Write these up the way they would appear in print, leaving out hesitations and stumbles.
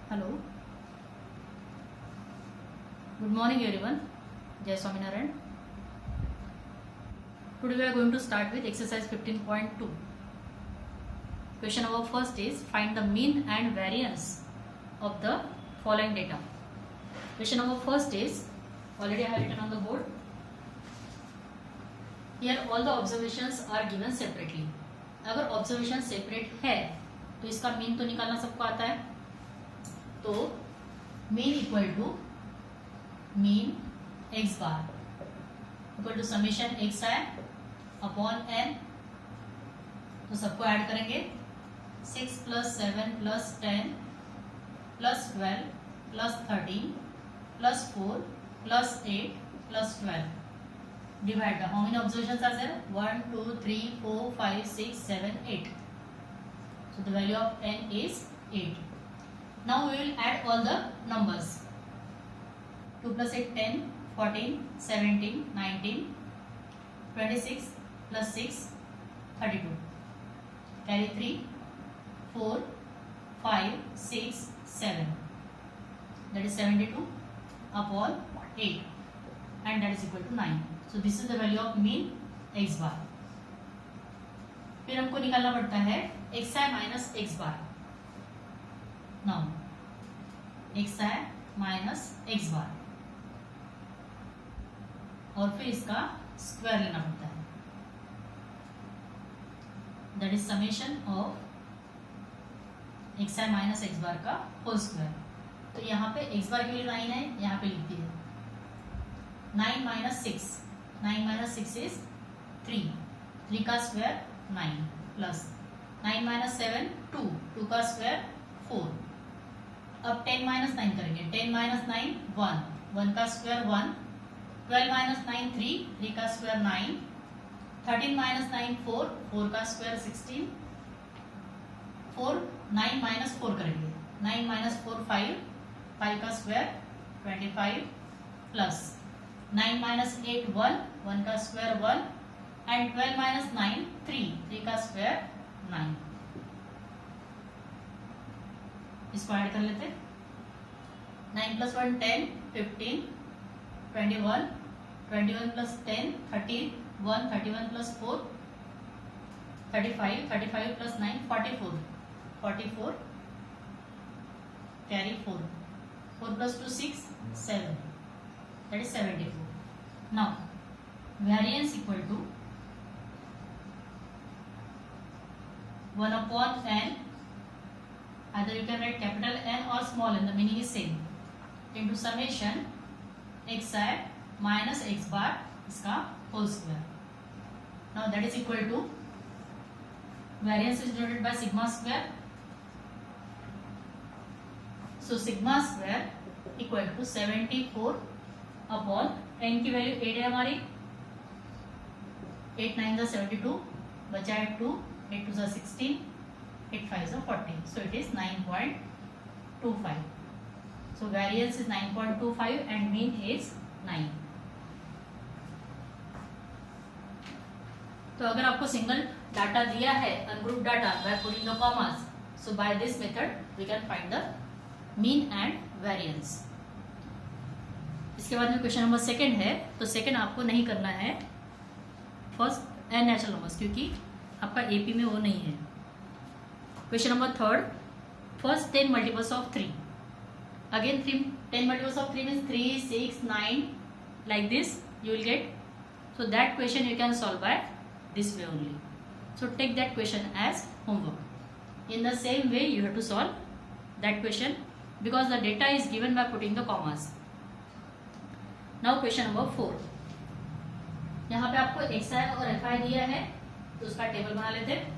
Hello. Good morning everyone. Jai Swaminarayan. Today we are going to start with exercise 15.2. Question number first is find the mean and variance of the following data. Question number first is already I have written on the board. Here all the observations are given separately. अगर observation separate है तो इसका mean तो निकालना सबको आता है. तो mean equal to mean x bar equal to summation x i upon n. तो सबको ऐड करेंगे 6 plus 7 plus 10 plus 12 plus 13 plus 4 plus 8 plus 12. Divide by how many observations are there? 1, 2, 3, 4, 5, 6, 7, 8. So the value of n is 8. Now we will add all the numbers. 2 plus 8, 10, 14, 17, 19, 26 plus 6, 32. Carry 3, 4, 5, 6, 7. That is 72 upon 8 and that is equal to 9. So this is the value of mean x bar. फिर हमको निकालना पड़ता है xi minus x बार. Now xi minus x बार और फिर इसका square लेना पड़ता है. That is summation of xi minus x बार का होल स्क्वायर. तो यहाँ पे x बार की वैल्यू 9 है, यहाँ पे लिखती है 9 माइनस 6. 9 minus 6 is 3. 3 का स्क्वायर 9 प्लस 9 माइनस 7 2. 2 का स्क्वायर 4. अब 10 माइनस 9 करेंगे. 10 माइनस 9 1. 1 का स्क्वायर 1. 12 माइनस 9 3. 3 का स्क्वायर 9. 13 माइनस 9 4. 4 का स्क्वायर 16. 4 9 माइनस 4 करेंगे. 9 माइनस 4 5. 5 का स्क्वायर 25 प्लस 9 माइनस 8 1. 1 का स्क्वायर 1 एंड 12 माइनस 9 3. 3 का स्क्वायर 9. इसको ऐड कर लेते. 9 plus 1 10 15 21 21 plus 10 31 31 plus 4 35 35 plus 9 44 44 carry 4 4 plus 2 6 7. That is 74. Now variance equal to 1 upon n. Either you can write capital N or small n. The meaning is same. Into summation xi minus x bar इसका whole square. Now that is equal to variance is denoted by sigma square. So sigma square equal to 74 upon n की value 8 है हमारी. 8 9 72 बचा है 2. 8 2 16. 8 5 40. So it is 9.25. So variance is 9.25 and mean is 9. तो अगर आपको single data दिया है ungroup data by putting the commas, so by this method we can find the mean and variance. इसके बाद में क्वेश्चन नंबर सेकंड है. तो सेकंड आपको नहीं करना है फर्स्ट एंड नेचुरल नंबर्स क्योंकि आपका एपी में वो नहीं है. Question number third first 10 multiples of 3. Again 10 multiples of 3 means 3 6 9 like this you will get. So that question you can solve by this way only. So take that question as homework. In the same way you have to solve that question because the data is given by putting the commas. Now question number 4. यहाँ पे आपको xi और fi दिया है तो उसका table बना लेते हैं.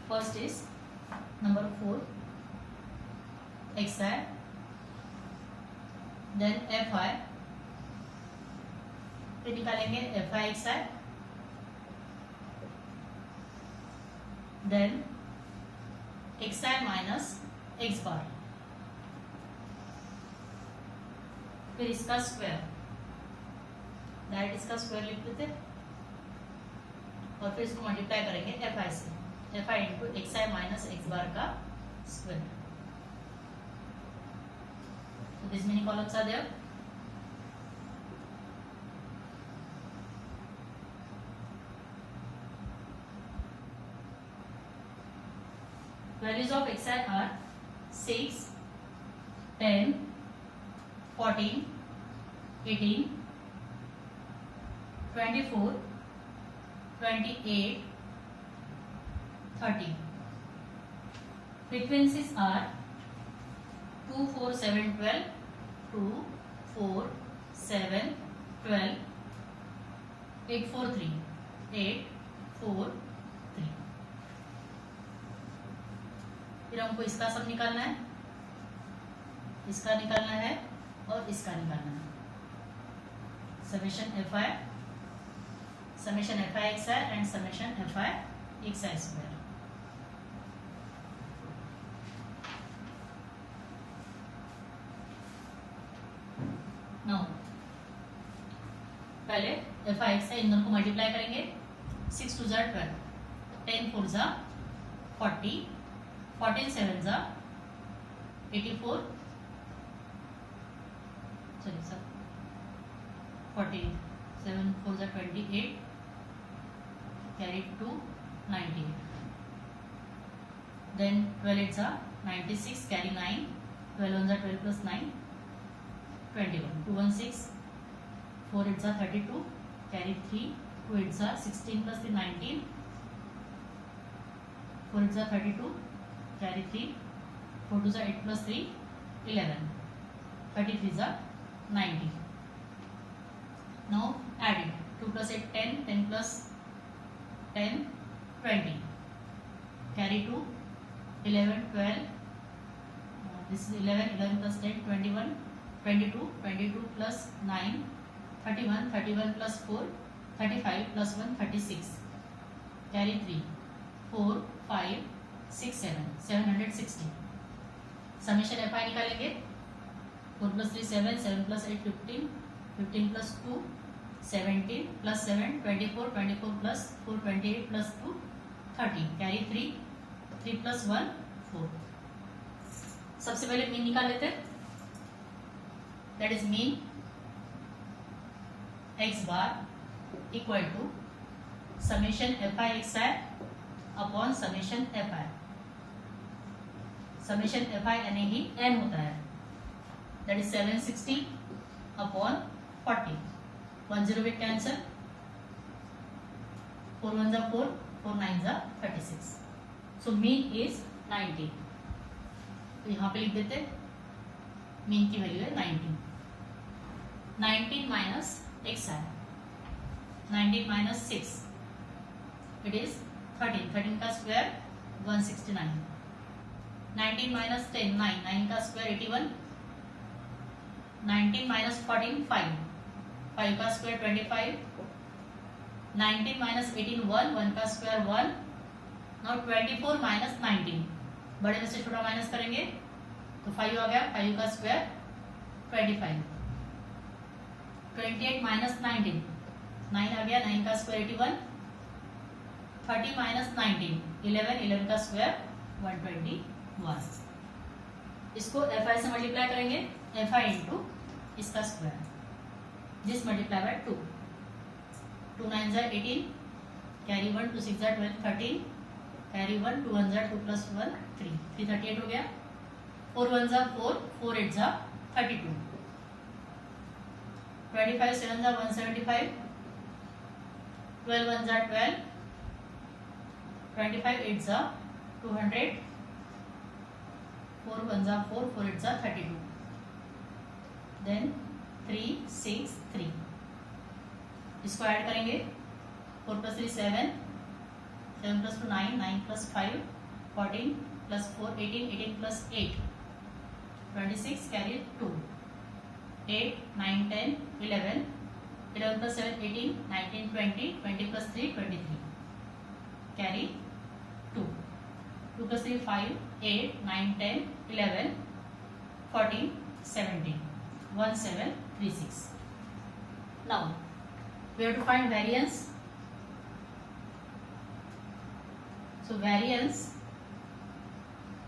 First is number 4 xi then fi. फिर निकालेंगे fi xi then xi minus x bar. फिर इसका स्क्वायर, डायरेक्ट इसका स्क्वायर लिख लेते और फिर इसको मल्टीप्लाई करेंगे एफ आई से, एफ आई इंटू एक्स आई माइनस एक्स बार का square. So this many columns are there. Values of xi are 6, 10, 14, 18, 24, 28, 30. Frequencies are 2, 4, 7, 12, 2, 4, 7, 12, 8, 4, 3, 8, 4, 3. फिर हमको इसका सब निकालना है, इसका निकालना है और इसका निकालना है. Summation F i x I and summation F i x I square. Now पहले एफ आई एक्स आई इन दोनों को मल्टीप्लाई करेंगे. 6 2 ज़ा 12, 10 4 ज़ा 40, 14 7 ज़ा 84, सॉरी सर 40, 7 4 ज़ा 28, कैरी 2 98, then 12 8 ज़ा 96, कैरी 9, 12 1 ज़ा 12 plus 9 21, 2 1 6, 4 8 ज़ा 32, कैरी 3, 2 8 ज़ा 16 plus 3 19, 4 8 ज़ा 32, कैरी 3, 4 2 ज़ा 8 plus 3 11, 33 ज़ा 90. Now add it. 2 plus 8 10, 10 plus 10 20, carry 2, 11 12, this is 11, 11 plus 10 21, 22, 22 plus 9 31, 31 plus 4 35 plus 1 36, carry 3, 4 5 6 7, 760. Summation F I निकालेंगे. 4 plus 3 7, 7 plus 8 15, 15 plus 2 17 plus 7 24, 24 plus 4 28 plus 2 30, carry 3, 3 plus 1 4. सबसे पहले मीन निकाल लेते हैं. That is mean x bar equal to summation F i x i upon summation F I. Summation F i यानी ही n होता है. That is 760 upon 40. 1 0 with cancel, 4 1 ज़ा 4, 4 9 ज़ा 36. So mean is 90. तो यहाँ पे लिख देते मीन की वैल्यू है 19. 19 minus x I, 19 minus 6, it is 13. 13 का स्क्वायर 169. 19 माइनस 10 9, 9 का स्क्वायर 81. 19 माइनस 14 5, 5 का स्क्वायर 25. 19 माइनस 18 1, 1 का स्क्वायर 1. नाउ 24 माइनस 19, बड़े में से छोटा माइनस करेंगे तो 5 आ गया. 5 का स्क्वायर 25. 28 माइनस 19, 9 आ गया. 9 का स्क्वायर 81. 30 माइनस 19 11, 11 का स्क्वायर 121. इसको एफ आई से मल्टीप्लाई करेंगे. एफ आई इंटू इसका स्क्वायर, दिस मल्टीप्लाई बाय 2. 2 9 ज़ा 18, कैरी 1, 2 6 ज़ा 12 13, कैरी 1, 2 1 ज़ा 2 plus 1 3, 338 हो गया. 4 1 ज़ा 4, 4 8 ज़ा 32. 25 7 ज़ा 175, 12 1 ज़ा 12, 25 8 ज़ा 200, 4 1 ज़ा 4, 4 8 ज़ा 32. देन 3 6 3. इसको ऐड करेंगे. 4 plus 3 7, 7 plus 2 9, 9 plus 5 14 plus 4 18, 18 plus 8 26, carry 2. 8 9 10 11, 11 plus 7 18, 19 20, 20 plus 3 23, carry 2. 2 plus 3 5, 8 9 10 11 14 17. 1736. Now we have to find variance. So variance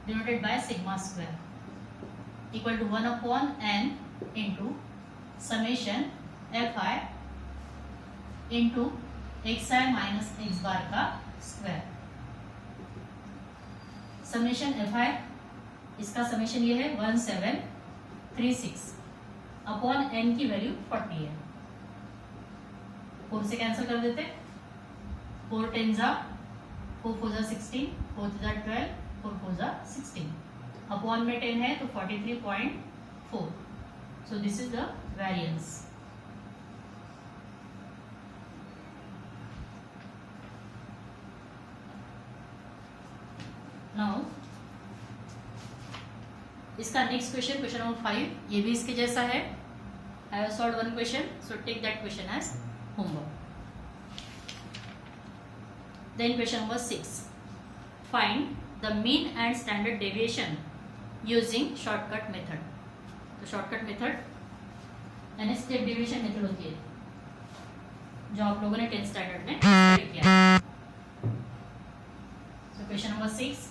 denoted by sigma square equal to 1 upon n into summation fi into xi minus x bar का square. Summation fi इसका summation ये है 1736 upon n की value 40 है. 4 से cancel कर देते. 4 10 जा 4 4 जा 16, 4 जा 12, 4 4 जा 16. अपॉन में 10 है तो 43.4. So this is the variance. Now इसका नेक्स्ट क्वेश्चन, क्वेश्चन नंबर 5, ये भी इसके जैसा है. I have solved one question, so take that question as homework. Then question number 6. Find the mean and standard deviation using shortcut method. तो shortcut method यानी step deviation method होती है जो आप लोगों ने 10th स्टैंडर्ड में स्टडी किया है. So question number 6.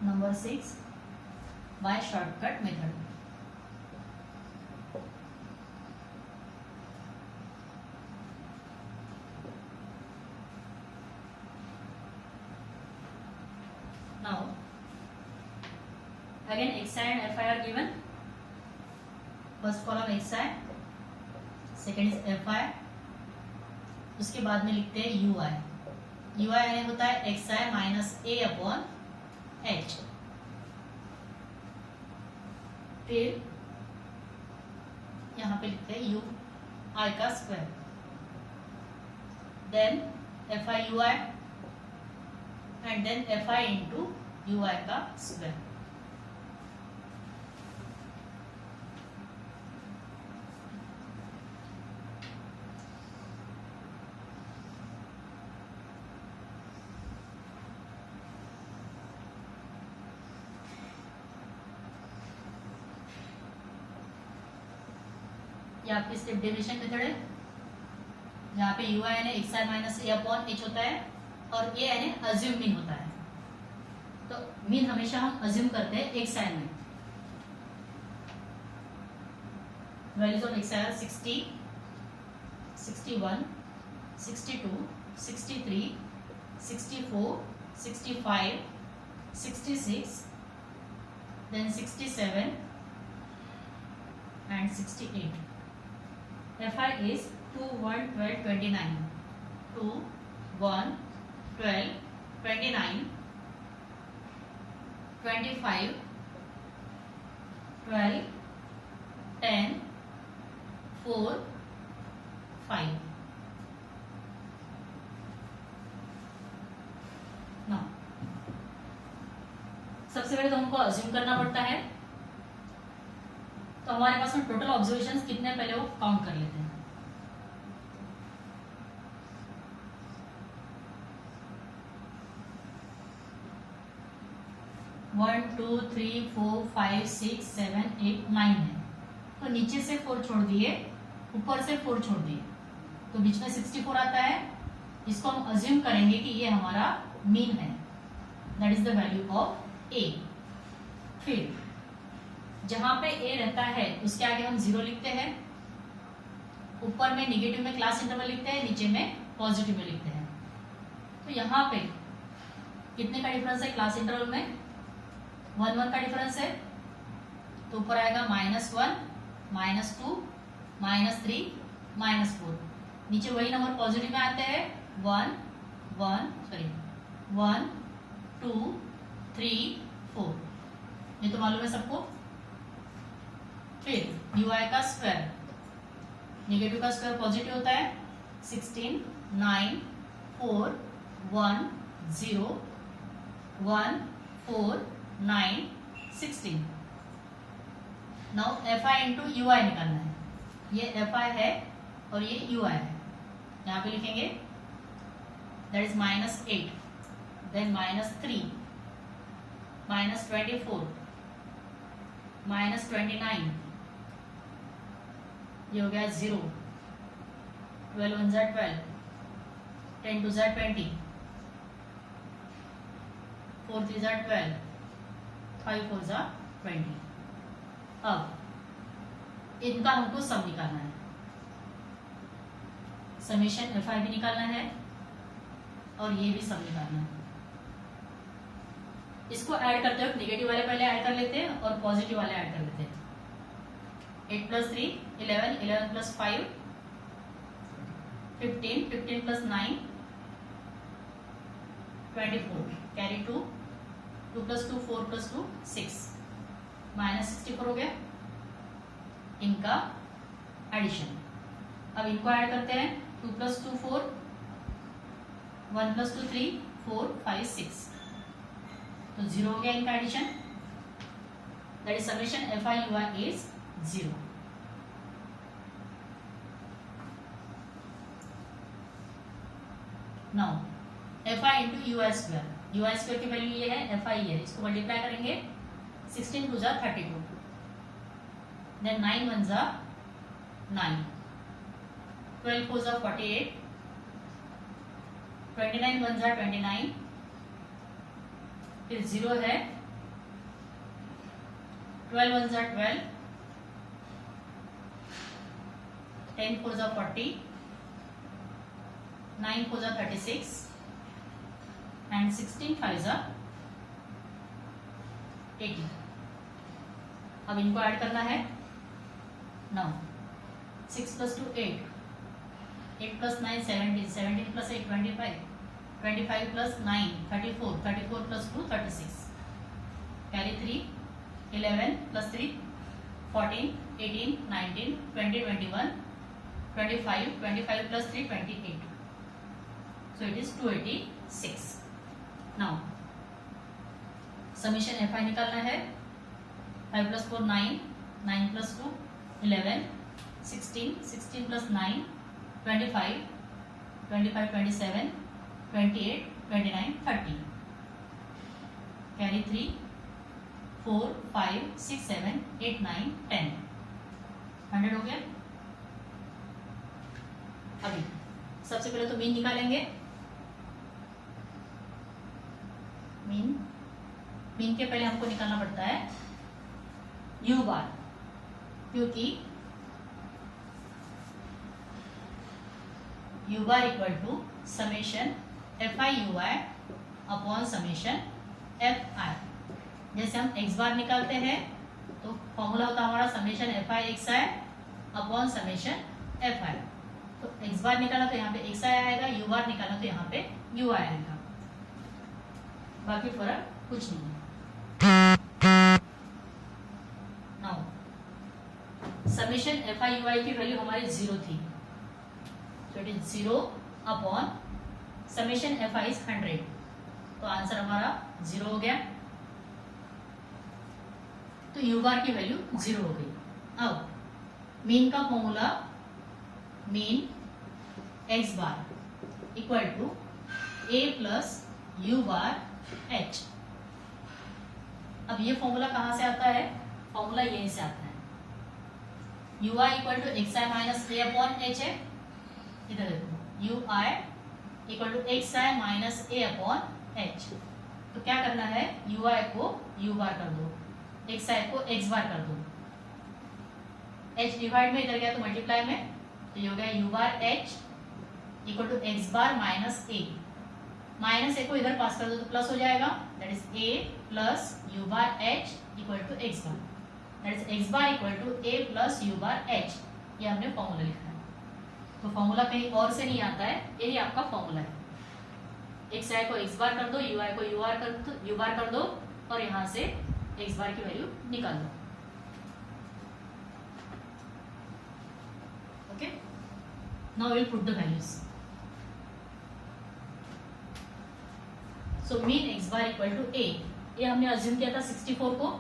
Number 6, by shortcut method. Now again xi and fi are given. First column xi, second is fi, उसके बाद में लिखते हैं ui. ui यानी होता है xi minus a upon h. फिर यहाँ पे लिखते हैं u i का square. Then fi ui and then fi into ui का स्क्वायर. ये आपकी स्टेप डेविएशन मेथड है जहाँ पे u i x I minus A upon h होता है और ए यानी अज्यूम मीन होता है. तो मीन हमेशा हम अज्यूम करते हैं एक्स आई में. Values of x I R 60, 61, 62, 63, 64, 65, 66, then 67 and 68. fi is 2, 1, 12, 29. 2, 1, 12, 29, 25, 12, 10, 4, 5. Now, सबसे पहले तो हमको अज्यूम करना पड़ता है. तो हमारे पास में टोटल ऑब्जर्वेशंस कितने पहले वो काउंट कर लेते हैं. वन 2 3 4 5 6 7 8 9 है. तो नीचे से 4 छोड़ दिए, ऊपर से 4 छोड़ दिए, तो बीच में 64 आता है. इसको हम अज्यूम करेंगे कि ये हमारा मीन है. That is the value of A. फिर जहां पे ए रहता है उसके आगे हम 0 लिखते हैं. ऊपर में निगेटिव में क्लास इंटरवल लिखते हैं, नीचे में पॉजिटिव में लिखते हैं. तो यहाँ पे कितने का डिफरेंस है क्लास इंटरवल में? 1 1 का डिफरेंस है. तो ऊपर आएगा -1, -2, -3, -4. नीचे वही नंबर पॉजिटिव में आते हैं. 1 2 3 4. ये तो मालूम है सबको. फिर यू आई का स्क्वायर, नेगेटिव का स्क्वायर पॉजिटिव होता है. 16 9 4 1 0 1 4, 9, 16. Now F I into you I निकालना है. ये एफ आई है और ये यू आई है. यहाँ पे लिखेंगे दैट इज -8, देन -3, -24, -29, ये हो गया 0, 12 1 12, 10 2 20, 4 3 12, 5 4 20. अब इनका हमको सम निकालना है. समेशन एफ आई भी निकालना है और ये भी सम निकालना है. इसको ऐड करते वक्त नेगेटिव वाले पहले ऐड कर लेते हैं और पॉजिटिव वाले ऐड कर लेते हैं. 8 + 3 11, 11 + 5 15, 15 + 9 24, कैरी 2, 2 + 2 4 + 2 6, -64 हो गया इनका एडिशन. अब इनको ऐड करते हैं. 2 + 2 4, 1 + 2 3 4 5 6, तो 0 हो गया इनका addition. That is summation F I you i is 0. Now F I into you I square. U I square की वैल्यू ये है, एफ आई है. इसको मल्टीप्लाई करेंगे. 16 2 32, देन 9 1 9, 12 4 48, 29 1 29, फिर 0 है. 12 1 12, 10 4 40, 9 4 36, and 16 5 80. अब इनको ऐड करना है. Now 6 + 2 8, 8 + 9 17, 17 + 8 25, 25 + 9 34, 34 + 2 36, carry 3, 11 + 3 14, 18 19 20 21 25, 25 + 3 28, so it is 286. Now summation F I निकालना है. 5 + 4 9, 9 + 2 11, 16, 16 + 9 25, 25 27, 28 29 30, कैरी 3, 4 5 6 7 8 9 10, 100 हो गया. अभी सबसे पहले तो मीन निकालेंगे. मीन के पहले हमको निकालना पड़ता है यू बार, क्योंकि u bar equal to summation F I you I upon summation F i. जैसे हम एक्स बार निकालते हैं तो फॉर्मूला होता है हमारा summation F i x i upon summation F I. तो एक्स बार निकाला तो यहाँ पे एक्स आई आएगा, यू बार निकाला तो यहाँ पे यू आई आएगा. बाकी फर्क कुछ नहीं है. Now summation F I you I की वैल्यू हमारी 0 थी, तो it is 0 upon summation F I is 100. तो आंसर हमारा 0 हो गया. तो यू बार की वैल्यू 0 हो गई. अब मीन का formula, mean x bar equal to A plus you bar h. अब ये फॉर्मूला कहाँ से आता है? फॉर्मूला यहीं से आता है. U I equal to x I minus A upon h है. इधर देखो, u I equal to x I minus A upon h. तो क्या करना है, यू आई को यू बार कर दो, एक्स आई को एक्स बार कर दो. एच डिवाइड में इधर गया तो मल्टीप्लाई में, तो ये हो गया U bar H equal to X bar minus A. Minus A को इधर पास कर दो तो प्लस हो जाएगा. That is A plus you bar H equal to X bar. That is X bar equal to A plus you bar H. ये हमने formula लिखा है. तो फॉर्मूला कहीं और से नहीं आता है, यही आपका फॉर्मूला है. एक्स आई को एक्स बार कर दो, यू आई को यू बार कर दो और यहाँ से एक्स बार की वैल्यू निकाल दो. Okay, now will put the values. So mean x bar equal to a. ये हमने अज्यूम किया था 64 को,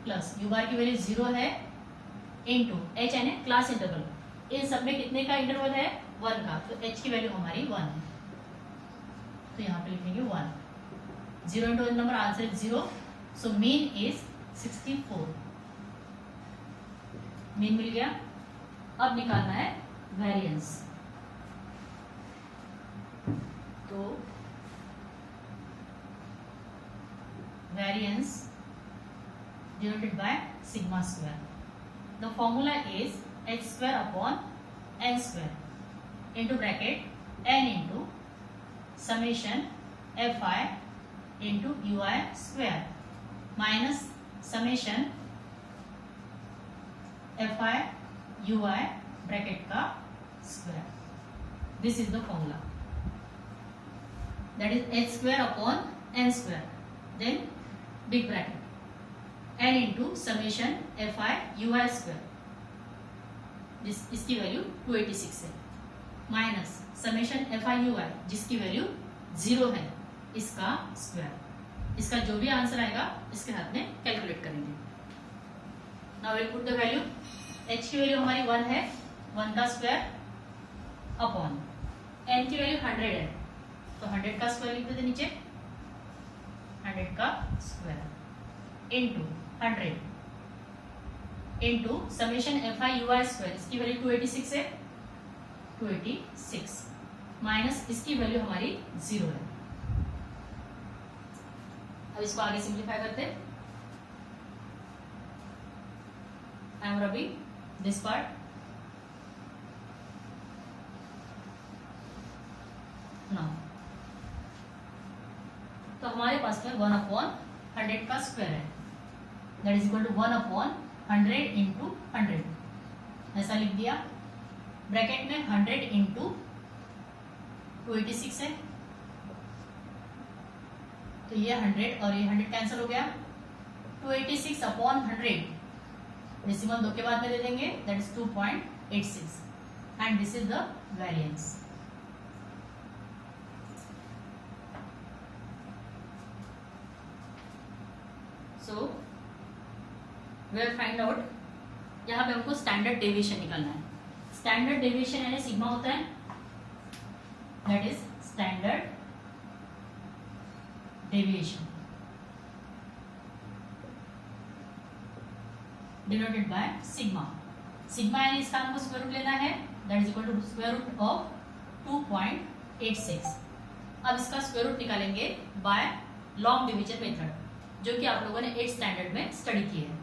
प्लस यू बार की वैल्यू 0 है, इनटू एच यानी क्लास इंटरवल, इन सब में कितने का इंटरवल है 1 का, तो एच की वैल्यू हमारी 1 है, तो यहाँ पे लिखेंगे 1, 0 into number answer is 0, so mean is 64, mean मिल गया। अब निकालना है वेरिएंस, तो variance denoted by sigma square, the formula is h square upon n square into bracket n into summation fi into ui square minus summation fi ui bracket का square. This is the formula, that is h square upon n square, then big bracket n into summation fi ui square, इसकी value 286 है, minus summation F I you I जिसकी value 0 है, इसका square, इसका जो भी answer आएगा इसके साथ में कैलकुलेट करेंगे। Now will put the value, H की वैल्यू हमारी 1 है, 1 का स्क्वायर अपॉन एन की वैल्यू 100 है, तो 100 का स्क्वायर लिख देते नीचे, 100 का square into 100 into summation F I you I square, इसकी वैल्यू 286 है, 286 माइनस इसकी वैल्यू हमारी 0 है। अब इसको आगे सिंप्लीफाई करते, I am rubbing this part now, तो हमारे पास में 1/100 का स्क्वायर है, that is equal to 1/100 into 100, ऐसा लिख दिया, ब्रैकेट में 100 इंटू 286 है, तो ये 100 और ये 100 कैंसिल हो गया, 286 अपॉन 100 डेसिमल 2 के बाद में दे देंगे, that is 2.86 and this is the variance. So we will find out, यहाँ पे हमको स्टैंडर्ड डेविएशन निकालना है। स्टैंडर्ड डेविएशन यानी सिग्मा होता है, that is standard deviation denoted by sigma. Sigma यानी इसका हमको स्क्वायर रूट लेना है, that is equal to square root of 2.86। अब इसका स्क्वायर रूट निकालेंगे बाय लॉन्ग डिवीजन मेथड, जो कि आप लोगों ने 8th स्टैंडर्ड में स्टडी की है।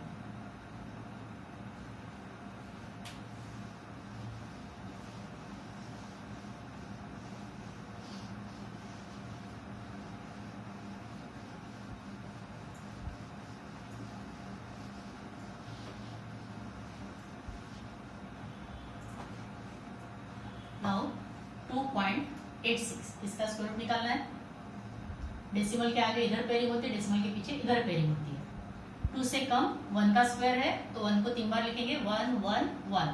नाउ 2.86 इसका स्क्वायर रूट निकालना है, डेसिमल के आगे इधर पेयरिंग होती है, डेसिमल के पीछे इधर पेयरिंग होती है। 2 से कम 1 का स्क्वायर है, तो 1 को 3 बार लिखेंगे, 1 1 1,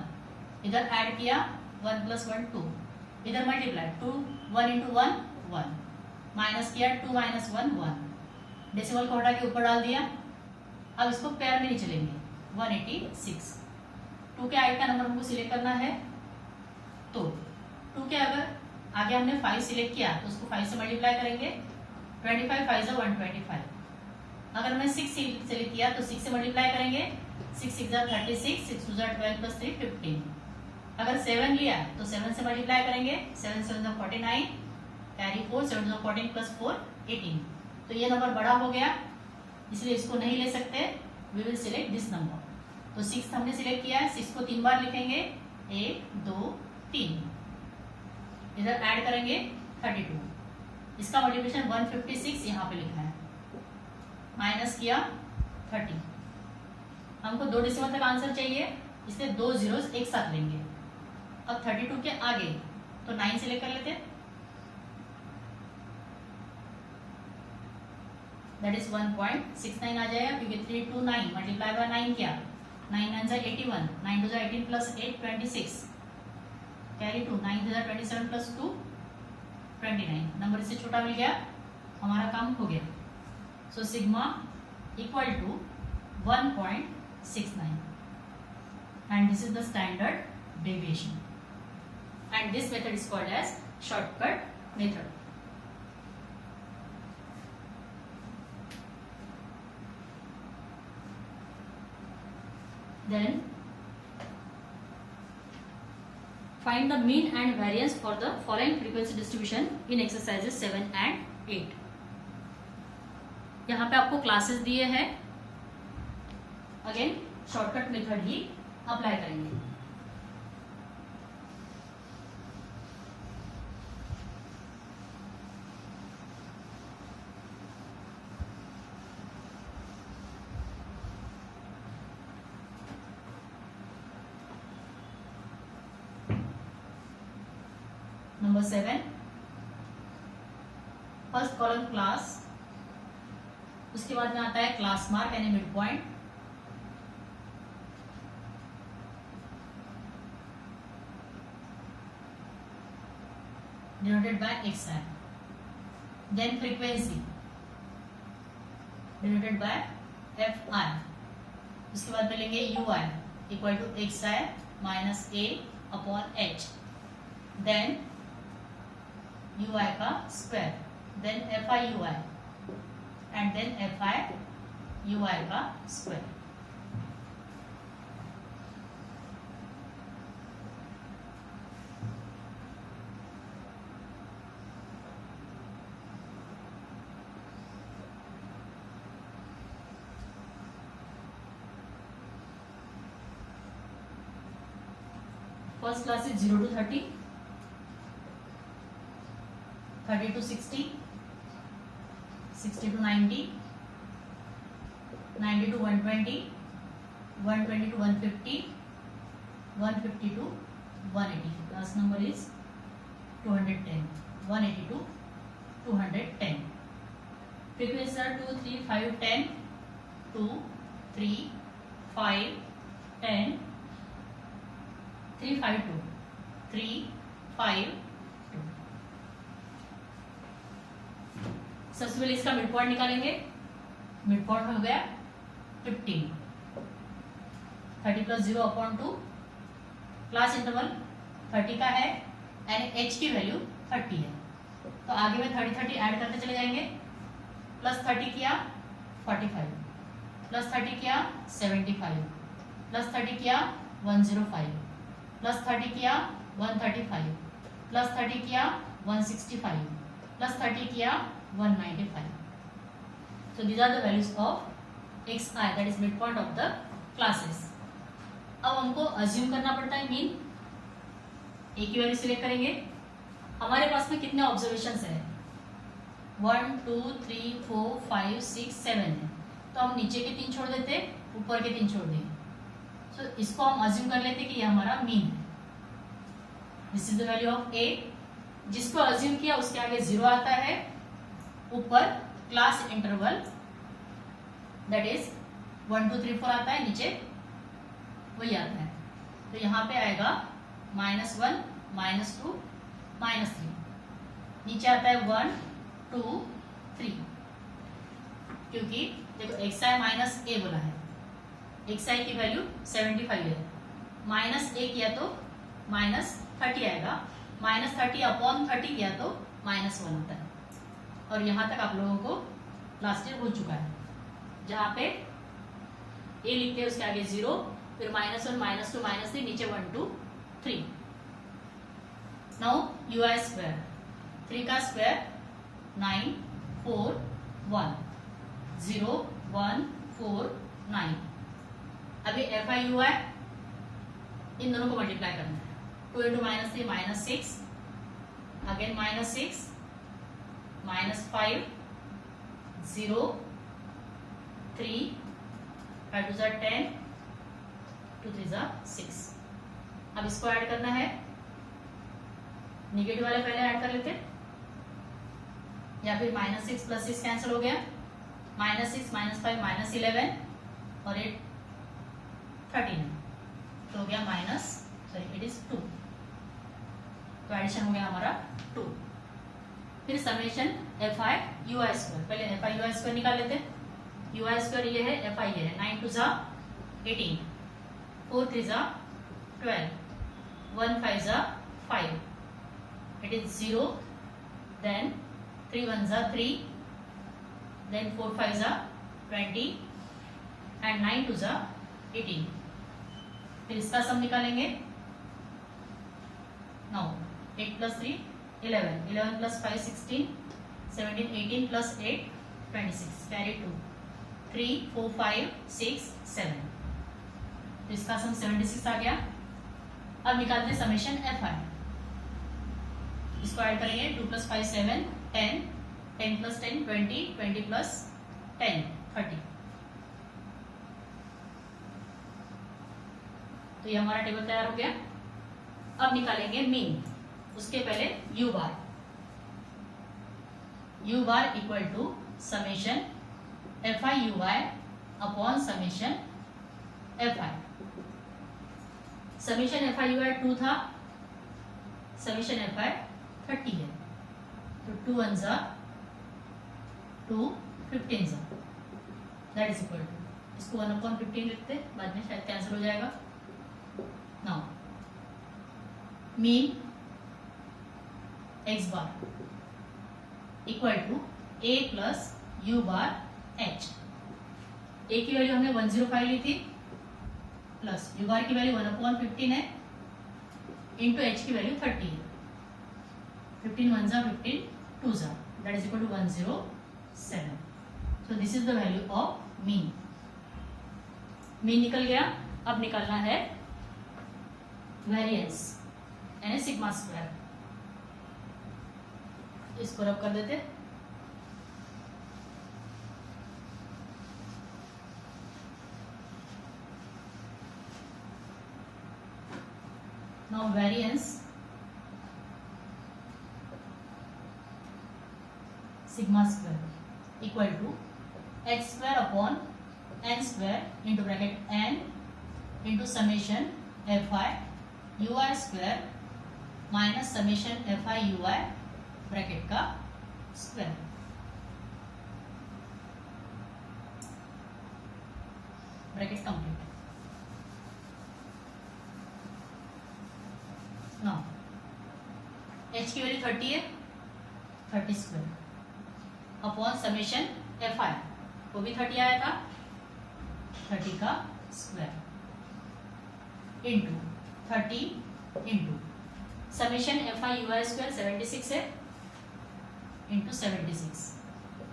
इधर ऐड किया 1 + 1 2, इधर मल्टीप्लाई 2 1 इंटू 1 1, माइनस किया 2 - 1 1, डेसिमल को हटा के ऊपर डाल दिया। अब इसको पेयर में नहीं चलेंगे, 186, 2 के आगे का नंबर हमको सिलेक्ट करना है, तो 2 के अगर आगे हमने 5 सिलेक्ट किया तो उसको 5 से मल्टीप्लाई करेंगे, 25 5 = 125। अगर हमने 6 सिलेक्ट किया तो 6 से मल्टीप्लाई करेंगे, 6 6 = 36, 6 2 = 12 + 3 15। अगर 7 लिया तो 7 से मल्टीप्लाई करेंगे, 7 7 = 49, कैरी 4, 7 = 14 + 4 18। तो ये नंबर बड़ा हो गया, इसलिए इसको नहीं ले सकते, we will select this number. तो 6 हमने सिलेक्ट किया है, 6 को 3 बार लिखेंगे, 1 2 3, इधर ऐड करेंगे 32, इसका मल्टीप्लिकेशन 156 यहाँ पे लिखा है, माइनस किया 30। हमको 2 डेसिमल तक आंसर चाहिए, इसलिए 2 जीरोस एक साथ लेंगे। अब 32 के आगे तो 9 से लेकर लेते, दैट इज 1.69 आ जाएगा, क्योंकि 329 मल्टीप्लाई बाय 9 किया, 9 9 = 81, 9 2 = 18 + 8 26, कैरी 2, 9 2 = 27 + 2 29, नंबर इससे छोटा मिल गया, हमारा काम हो गया। So sigma equal to 1.69, and this is the standard deviation, and this method is called as shortcut method. Then find the mean and variance for the following frequency distribution in exercises 7 and 8. यहाँ पे आपको classes दिए हैं, again shortcut method ही apply करेंगे. Number 7, first column class, उसके बाद में आता है क्लास मार्क यानी mid point, denoted by X I. Then frequency denoted by F I. उसके बाद में लेंगे U I equal to x I minus A upon H. Then U I का square, then F I you I, and then F I you I का square. First class is 0 to 30, 30 to 60, 60 to 90, 90 to 120, 120 to 150, 150 to 180. Last number is 210, 180 to 210. Frequencies are 2, 3, 5, 10, 2, 3, 5, 10, 3, 5, 2, 3, 5, 2. सबसे पहले इसका mid point निकालेंगे. Mid point हो गया 15, 30 plus 0 upon 2. Class interval 30 का है यानी h की वैल्यू 30 है, तो आगे में 30 30 ऐड करते चले जाएंगे. प्लस 30 किया 45, प्लस 30 किया 75, प्लस 30 किया 105, प्लस 30 किया 135, प्लस 30 किया 165, प्लस 30 किया 195. So these are the values of xi, that is midpoint of the classes. अब हमको अज्यूम करना पड़ता है मीन. ए की वैल्यू सिलेक्ट करेंगे. हमारे पास में कितने ऑब्जर्वेशंस है? 1 2 3 4 5 6 7 है, तो हम नीचे के 3 छोड़ देते, ऊपर के 3 छोड़ देंगे. So इसको हम अज्यूम कर लेते कि ये हमारा मीन है. This is the value of A. जिसको अज्यूम किया उसके आगे 0 आता है, ऊपर क्लास इंटरवल दैट इज 1 2 3 4 आता है, नीचे वही आता है. तो यहाँ पे आएगा -1 -2 -3. नीचे आता है 1 2 3, क्योंकि देखो एक्स आई माइनस ए बोला है, एक्स आई की वैल्यू 75 है, माइनस ए किया तो -30 आएगा, -30 अपॉन 30 किया तो -1 होता है. और यहाँ तक आप लोगों को लास्ट ईयर हो चुका है, जहाँ पे ए लिखते हैं उसके आगे 0, फिर -1 -2 -3, नीचे 1 2 3. नाउ यू आई स्क्वायर, 3 का स्क्वायर 9 4 1 0 1 4 9. अभी एफ आई यू आई इन दोनों को मल्टीप्लाई करना है. 2 इंटू -3 -6, अगेन -6 -5 0 3 5 2 10 2 3 6. अब इसको ऐड करना है. निगेटिव वाले पहले ऐड कर लेते, या फिर -6 + 6 कैंसिल हो गया, -6 -5 -11 और 8 13, तो हो गया इट इज 2. तो एडिशन हो गया हमारा 2. फिर summation F I you I square, पहले F I you I square निकाल लेते हैं। यू आई स्क्वायर ये है, एफ आई ये है, 9 2 जा 18, 4 3 जा 12, 1 5 जा 5, it is 0, then 3 1 जा 3, then 4 5 जा 20 and 9 2 जा 18। फिर इसका सम निकालेंगे। Now 8 plus 3 11, 11 plus 5 16, 17 18 plus 8 26, carry 2, 3 4 5 6 7। तो इसका सम 76 आ गया। अब निकालते हैं समेशन एफ आई। इसको ऐड करेंगे, 2 प्लस 5 7 10, 10 प्लस 10 20, 20 प्लस 10 30। तो ये हमारा टेबल तैयार हो गया। अब निकालेंगे मीन। उसके पहले U bar, U bar equal to summation F I you I upon summation F I. Summation F I you I 2 था, समेशन एफ आई 30 है, तो 2 1 जा 2, 15 जा, दैट इज इक्वल टू, इसको 1 अपॉन 15 लिखते, बाद में शायद कैंसिल हो जाएगा। Now mean x bar equal to A plus you bar H. A की वैल्यू हमने 105 ली थी, प्लस यू बार की वैल्यू 1 अपॉन 15 है, इंटू एच की वैल्यू 30 है। 15 1 जा 15, 2 जा, that is equal to 107। So this is the value of mean. Mean निकल गया। अब निकालना है वेरिएंस यानी सिग्मा स्क्वायर। इसको रब कर देते। Now variance sigma square equal to X square upon N square into bracket N into summation F I you I square minus summation F I you I bracket का square. Bracket complete. Now H की value 30 है, 30 square upon summation F I, वो भी 30 आया था, 30 का square into 30 into summation F I you I square 76 है, into 76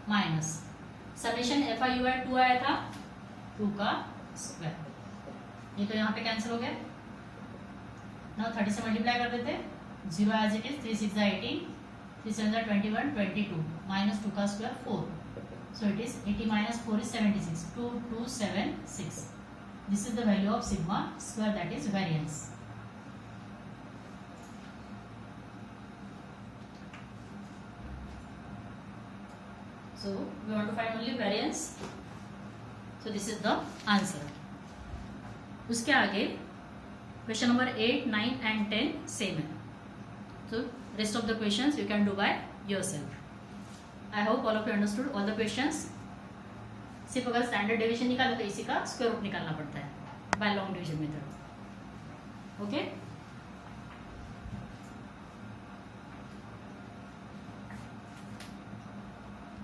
minus summation F I you I 2 आया था, 2 का स्क्वायर। ये तो यहाँ पे कैंसिल हो गया। नाउ 30 से मल्टीप्लाई कर देते, 0 एज इट इज, 3 6 18, 3 7 21 22 माइनस 2 का square 4, so it is 80 minus 4 is 76, 2276। This is the value of sigma square, that is variance. So we want to find only variance. So this is the answer. उसके आगे question number 8, 9 and 10 same है. So rest of the questions you can do by yourself. I hope all of you understood all the questions. सिर्फ अगर standard deviation निकाले तो इसी का square root निकालना पड़ता है by long division method. Okay.